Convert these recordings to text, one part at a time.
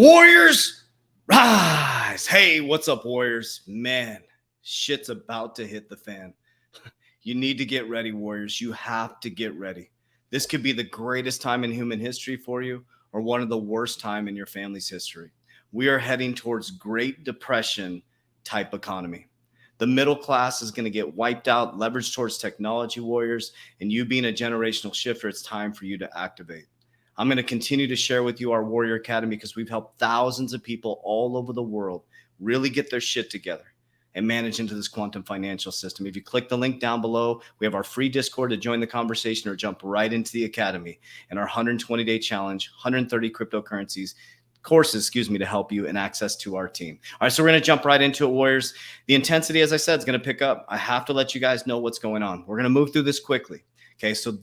Warriors, rise. Hey, what's up, Warriors? Man, shit's about to hit the fan. You need to get ready, Warriors. You have to get ready. This could be the greatest time in human history for you or one of the worst time in your family's history. We are heading towards Great Depression type economy. The middle class is going to get wiped out, leveraged towards technology, Warriors, and you being a generational shifter, it's time for you to activate. I'm going to continue to share with you our Warrior Academy because we've helped thousands of people all over the world really get their shit together and manage into this quantum financial system. If you click the link down below, we have our free Discord to join the conversation or jump right into the Academy and our 120-day challenge, 130 cryptocurrencies, courses, to help you and access to our team. All right, so we're going to jump right into it, Warriors. The intensity, as I said, is going to pick up. I have to let you guys know what's going on. We're going to move through this quickly. Okay, so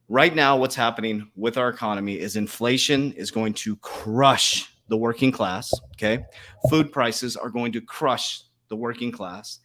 right now, what's happening with our economy is inflation is going to crush the working class, okay? Food prices are going to crush the working class.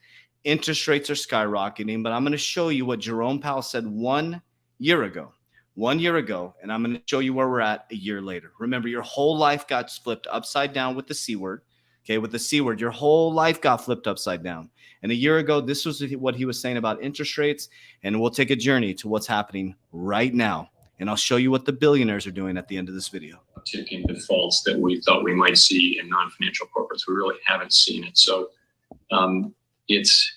Interest rates are skyrocketing, but I'm going to show you what Jerome Powell said 1 year ago. 1 year ago, and I'm going to show you where we're at a year later. Remember, your whole life got flipped upside down with the C word. Okay, with the C word, your whole life got flipped upside down. And a year ago, this was what he was saying about interest rates. And we'll take a journey to what's happening right now. And I'll show you what the billionaires are doing at the end of this video. Ticking defaults that we thought we might see in non-financial corporates. We really haven't seen it. So it's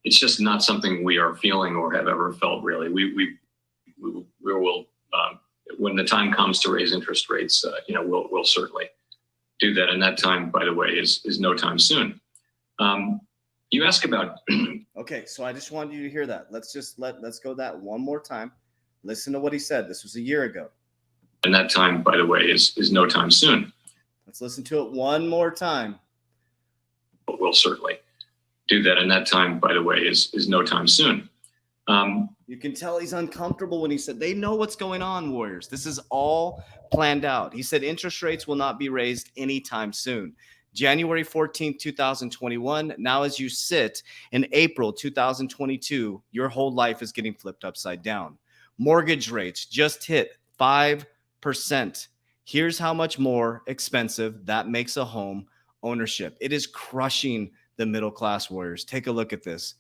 just not something we are feeling or have ever felt, really. We will, when the time comes to raise interest rates, we'll certainly do that. And that time, by the way, is no time soon. You ask about. Okay, so I just wanted you to hear that. Let's go that one more time. Listen to what he said. This was a year ago. And that time, by the way, is no time soon. Let's listen to it one more time. But we'll certainly do that. And that time, by the way, is no time soon. You can tell he's uncomfortable when he said they know what's going on, Warriors. This is all planned out. He said interest rates will not be raised anytime soon. January 14th, 2021. Now, as you sit in April 2022, your whole life is getting flipped upside down. Mortgage rates just hit 5%. Here's how much more expensive that makes a home ownership. It is crushing the middle class, Warriors. Take a look at this.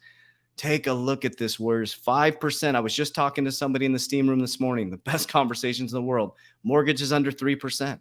Take a look at this, Warriors. 5%. I was just talking to somebody in the steam room this morning. The best conversations in the world. Mortgage is under 3%.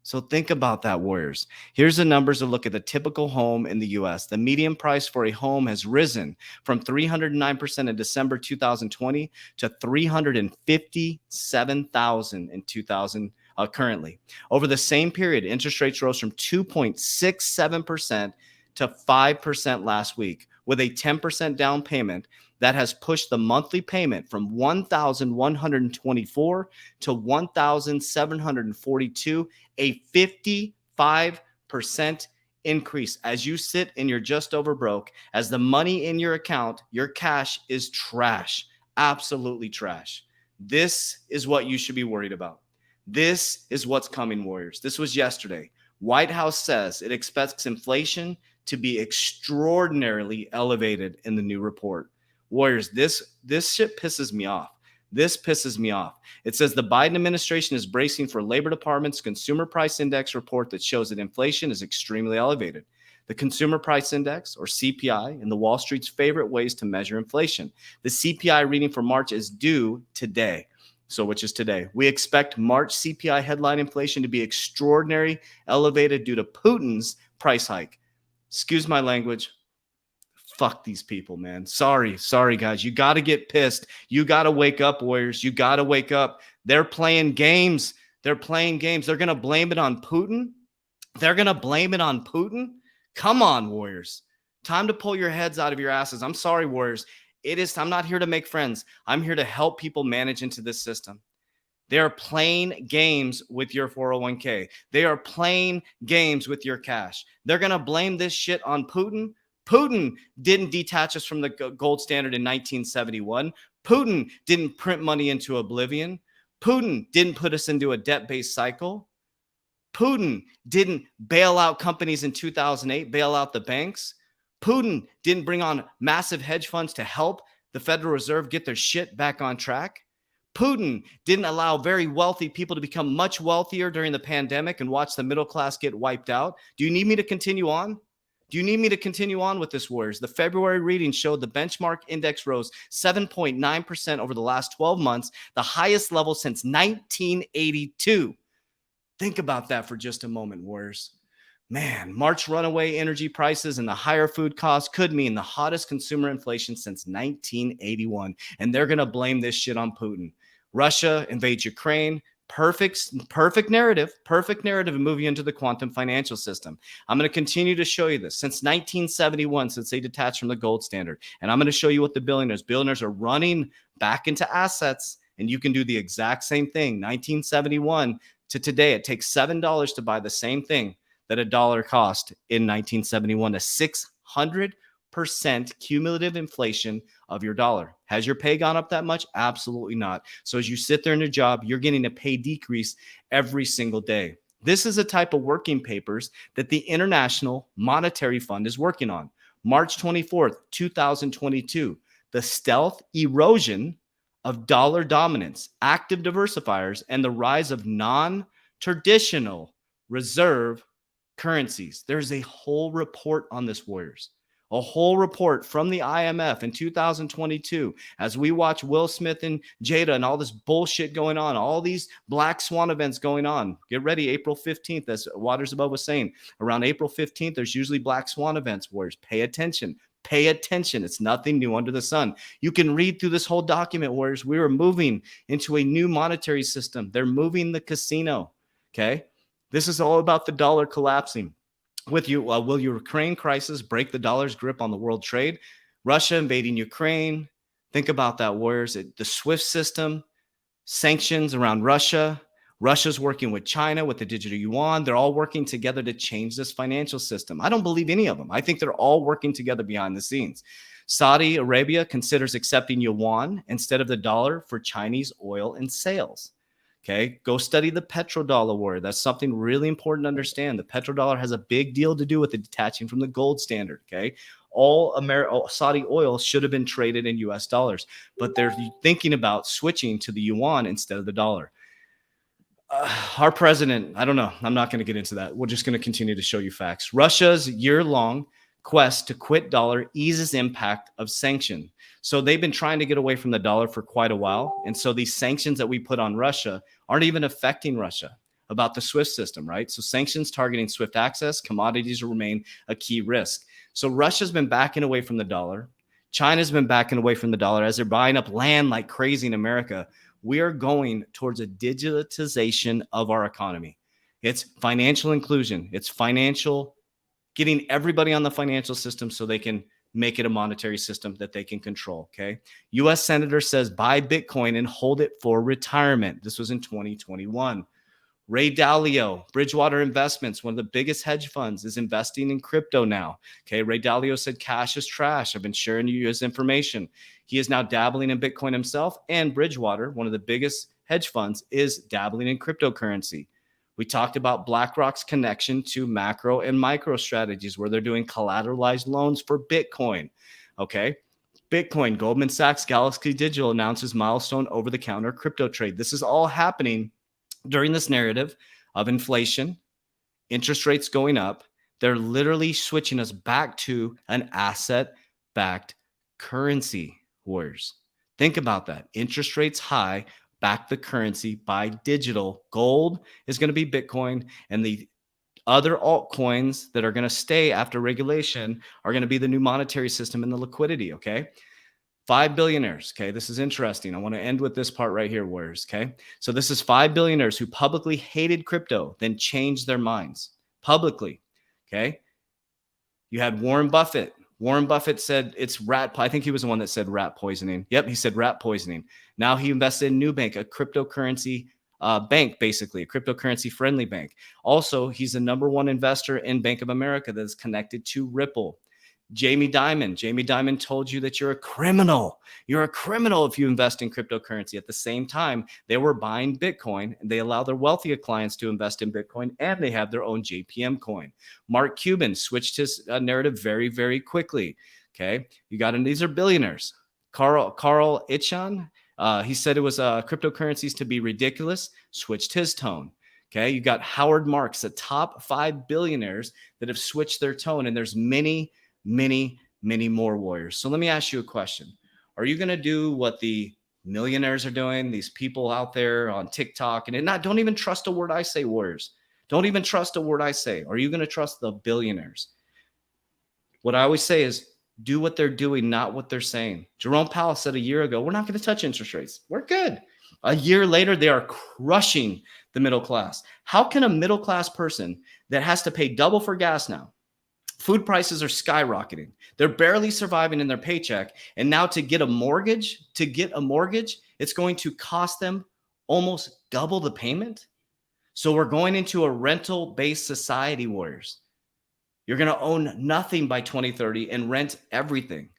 So think about that, Warriors. Here's the numbers to look at the typical home in the U.S. The median price for a home has risen from 309% in December 2020 to 357,000 in 2000 currently. Over the same period, interest rates rose from 2.67% to 5% last week, with a 10% down payment that has pushed the monthly payment from $1,124 to $1,742, a 55% increase. As you sit and you're just over broke, as the money in your account, your cash is trash, absolutely trash. This is what you should be worried about. This is what's coming, Warriors. This was yesterday. White House says it expects inflation to be extraordinarily elevated in the new report. Warriors, this shit pisses me off. This pisses me off. It says the Biden administration is bracing for Labor Department's Consumer Price Index report that shows that inflation is extremely elevated. The Consumer Price Index, or CPI, in the Wall Street's favorite ways to measure inflation. The CPI reading for March is due today. So which is today. We expect March CPI headline inflation to be extraordinarily elevated due to Putin's price hike. Excuse my language. Fuck these people, man. Sorry, guys. You got to get pissed. You got to wake up, Warriors. You got to wake up. They're playing games. They're going to blame it on Putin. Come on, Warriors. Time to pull your heads out of your asses. I'm sorry, Warriors. I'm not here to make friends. I'm here to help people manage into this system. They are playing games with your 401k. They are playing games with your cash. They're going to blame this shit on Putin. Putin didn't detach us from the gold standard in 1971. Putin didn't print money into oblivion. Putin didn't put us into a debt-based cycle. Putin didn't bail out companies in 2008, bail out the banks. Putin didn't bring on massive hedge funds to help the Federal Reserve get their shit back on track. Putin didn't allow very wealthy people to become much wealthier during the pandemic and watch the middle class get wiped out. Do you need me to continue on? Do you need me to continue on with this, Warriors? The February reading showed the benchmark index rose 7.9% over the last 12 months, the highest level since 1982. Think about that for just a moment, Warriors. Man, March runaway energy prices and the higher food costs could mean the hottest consumer inflation since 1981. And they're going to blame this shit on Putin. Russia invades Ukraine. Perfect narrative of moving into the quantum financial system. I'm going to continue to show you this since 1971, since they detached from the gold standard. And I'm going to show you what the billionaires are running back into assets. And you can do the exact same thing. 1971 to today, it takes $7 to buy the same thing that a dollar cost in 1971, a 600% cumulative inflation of your dollar. Has your pay gone up that much? Absolutely not. So as you sit there in your job, you're getting a pay decrease every single day. This is a type of working papers that the International Monetary Fund is working on. March 24th, 2022, the stealth erosion of dollar dominance, active diversifiers, and the rise of non-traditional reserve currencies. There's a whole report on this, Warriors. A whole report from the IMF in 2022 as we watch Will Smith and Jada and all this bullshit going on, all these black swan events going on. Get ready, April 15th, as Waters Above was saying. Around April 15th, there's usually black swan events, Warriors. Pay attention. Pay attention. It's nothing new under the sun. You can read through this whole document, Warriors. We are moving into a new monetary system. They're moving the casino, okay? This is all about the dollar collapsing. Will Ukraine crisis break the dollar's grip on the world trade? Russia invading Ukraine. Think about that, Warriors. The SWIFT system, sanctions around Russia. Russia's working with China with the digital yuan. They're all working together to change this financial system. I don't believe any of them. I think they're all working together behind the scenes. Saudi Arabia considers accepting yuan instead of the dollar for Chinese oil and sales. Okay, go study the Petrodollar Warrior. That's something really important to understand. The petrodollar has a big deal to do with it detaching from the gold standard. Okay, all Saudi oil should have been traded in US dollars, but they're thinking about switching to the yuan instead of the dollar. Our president, I don't know. I'm not going to get into that. We're just going to continue to show you facts. Russia's year-long quest to quit dollar eases impact of sanction. So they've been trying to get away from the dollar for quite a while. And so these sanctions that we put on Russia aren't even affecting Russia about the SWIFT system, right? So sanctions targeting SWIFT access, commodities remain a key risk. So Russia's been backing away from the dollar. China's been backing away from the dollar as they're buying up land like crazy in America. We are going towards a digitization of our economy. It's financial inclusion. It's financial, getting everybody on the financial system so they can make it a monetary system that they can control, okay? U.S. Senator says buy Bitcoin and hold it for retirement. This was in 2021. Ray Dalio, Bridgewater Investments, one of the biggest hedge funds, is investing in crypto now. Okay, Ray Dalio said cash is trash. I've been sharing you his information. He is now dabbling in Bitcoin himself, and Bridgewater, one of the biggest hedge funds, is dabbling in cryptocurrency. We talked about BlackRock's connection to macro and micro strategies where they're doing collateralized loans for Bitcoin. Okay, Bitcoin, Goldman Sachs, Galaxy Digital announces milestone over-the-counter crypto trade. This is all happening during this narrative of inflation, interest rates going up. They're literally switching us back to an asset-backed currency, Warriors. Think about that. Interest rates high, back the currency, buy digital. Gold is going to be Bitcoin, and the other altcoins that are going to stay after regulation are going to be the new monetary system and the liquidity, okay? 5 billionaires, okay? This is interesting. I want to end with this part right here, Warriors, okay? So this is 5 billionaires who publicly hated crypto, then changed their minds publicly, okay? You had Warren Buffett. Warren Buffett said it's I think he was the one that said rat poisoning. Yep, he said rat poisoning. Now he invested in Nubank, a cryptocurrency bank, basically, a cryptocurrency-friendly bank. Also, he's the #1 investor in Bank of America that is connected to Ripple. Jamie Dimon told you that you're a criminal. You're a criminal if you invest in cryptocurrency. At the same time, they were buying Bitcoin, and they allow their wealthier clients to invest in Bitcoin, and they have their own JPM coin. Mark Cuban switched his narrative very, very quickly. Okay, you got, and these are billionaires. Carl Icahn, He said it was cryptocurrencies to be ridiculous, switched his tone. Okay, you got Howard Marks, the top 5 billionaires that have switched their tone, and there's many, many, many more, Warriors. So let me ask you a question. Are you going to do what the millionaires are doing, these people out there on TikTok, and don't even trust a word I say, Warriors. Don't even trust a word I say. Are you going to trust the billionaires? What I always say is do what they're doing, not what they're saying. Jerome Powell said a year ago, we're not going to touch interest rates. We're good. A year later, they are crushing the middle class. How can a middle class person that has to pay double for gas now? Food prices are skyrocketing. They're barely surviving in their paycheck. And now to get a mortgage, it's going to cost them almost double the payment. So we're going into a rental-based society, Warriors. You're going to own nothing by 2030 and rent everything.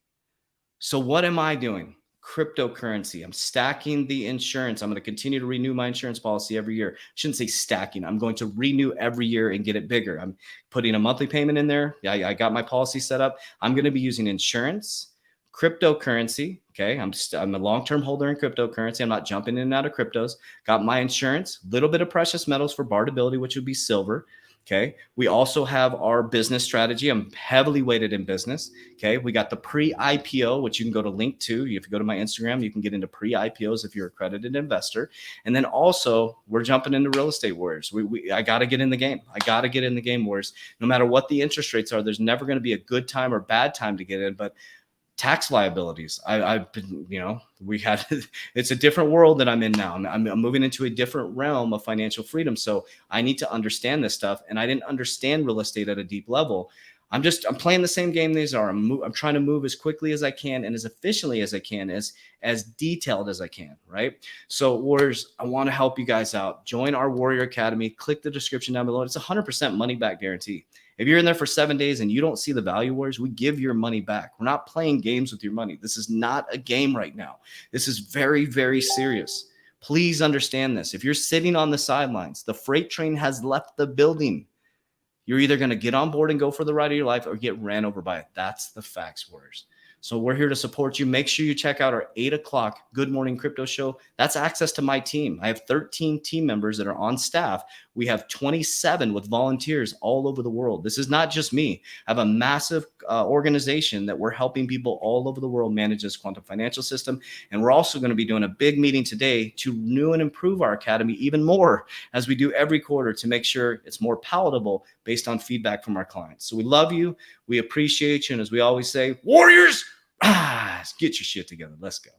So what am I doing? Cryptocurrency. I'm stacking the insurance. I'm going to continue to renew my insurance policy every year. I shouldn't say stacking. I'm going to renew every year and get it bigger. I'm putting a monthly payment in there. Yeah, I got my policy set up. I'm going to be using insurance, cryptocurrency. Okay. I'm a long-term holder in cryptocurrency. I'm not jumping in and out of cryptos. Got my insurance, little bit of precious metals for barterability, which would be silver. Okay. We also have our business strategy. I'm heavily weighted in business. Okay. We got the pre-IPO, which you can go to link to. If you go to my Instagram, you can get into pre-IPOs if you're a accredited investor. And then also we're jumping into real estate, Warriors. I got to get in the game. I got to get in the game, Warriors. No matter what the interest rates are, there's never going to be a good time or bad time to get in, but tax liabilities. I've been, it's a different world that I'm in now. I'm moving into a different realm of financial freedom. So I need to understand this stuff. And I didn't understand real estate at a deep level. I'm playing the same game these are. I'm trying to move as quickly as I can and as efficiently as I can, as detailed as I can, right? So Warriors, I want to help you guys out. Join our Warrior Academy. Click the description down below. It's 100% money back guarantee. If you're in there for 7 days and you don't see the value, Warriors, we give your money back. We're not playing games with your money. This is not a game right now. This is very, very serious. Please understand this. If you're sitting on the sidelines, the freight train has left the building. You're either going to get on board and go for the ride of your life or get ran over by it. That's the facts, Warriors. So we're here to support you. Make sure you check out our 8 o'clock Good Morning Crypto show. That's access to my team. I have 13 team members that are on staff. We have 27 with volunteers all over the world. This is not just me. I have a massive organization that we're helping people all over the world manage this quantum financial system. And we're also going to be doing a big meeting today to renew and improve our academy even more, as we do every quarter, to make sure it's more palatable based on feedback from our clients. So we love you. We appreciate you. And as we always say, Warriors, get your shit together. Let's go.